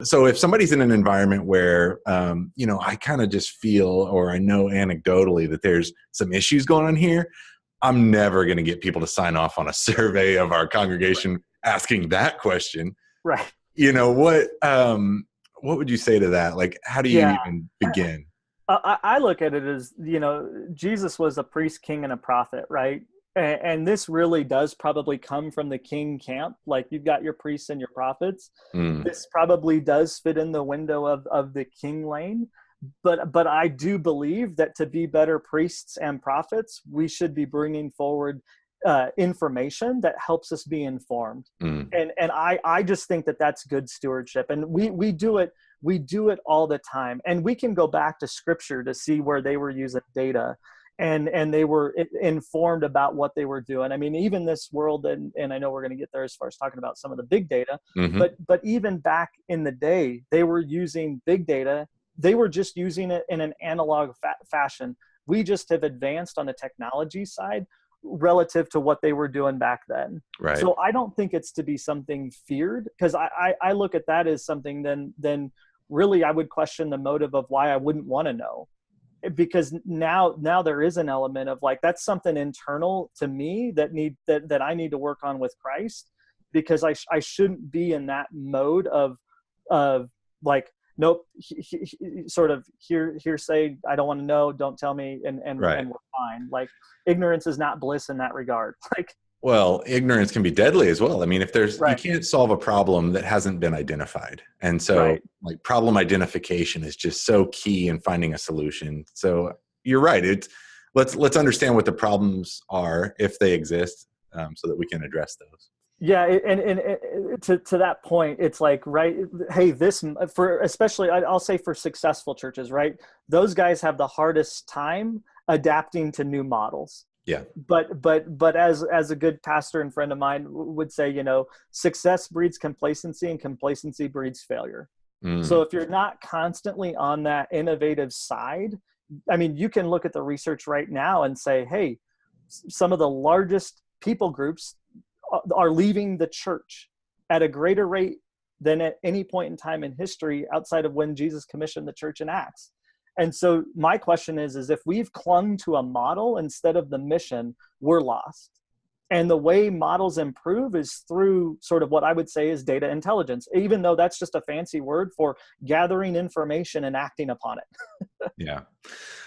So if somebody's in an environment where, I kind of just feel, or I know anecdotally that there's some issues going on here, I'm never going to get people to sign off on a survey of our congregation asking that question. Right. What would you say to that? Like, how do you Yeah. even begin? I look at it as, Jesus was a priest, king, and a prophet, right? And this really does probably come from the king camp. Like, you've got your priests and your prophets. Mm, This probably does fit in the window of the king lane. But I do believe that to be better priests and prophets, we should be bringing forward information that helps us be informed. mm, And I just think that that's good stewardship. And we do it all the time. And we can go back to scripture to see where they were using data and they were informed about what they were doing. I mean, even this world, and I know we're going to get there as far as talking about some of the big data, hmm but even back in the day, they were using big data. They were just using it in an analog fashion. We just have advanced on the technology side relative to what they were doing back then. Right. So I don't think it's to be something feared, because I look at that as something then really I would question the motive of why I wouldn't want to know. Because now there is an element of like, that's something internal to me that I need to work on with Christ, because I shouldn't be in that mode of like, nope, sort of hearsay, I don't want to know, don't tell me, and Right. we're fine. Like, ignorance is not bliss in that regard. Like, Well, ignorance can be deadly as well. I mean, you right, can't solve a problem that hasn't been identified. And so right. like problem identification is just so key in finding a solution. So you're right. Let's understand what the problems are, if they exist, so that we can address those. Yeah, to that point, it's like, right, hey, this for especially I'll say for successful churches, right? Those guys have the hardest time adapting to new models. Yeah. But as a good pastor and friend of mine would say, success breeds complacency and complacency breeds failure. So Mm, if you're not constantly on that innovative side, I mean, you can look at the research right now and say, hey, some of the largest people groups are leaving the church at a greater rate than at any point in time in history outside of when Jesus commissioned the church in Acts. And so my question is if we've clung to a model instead of the mission, we're lost. And the way models improve is through sort of what I would say is data intelligence, even though that's just a fancy word for gathering information and acting upon it. yeah.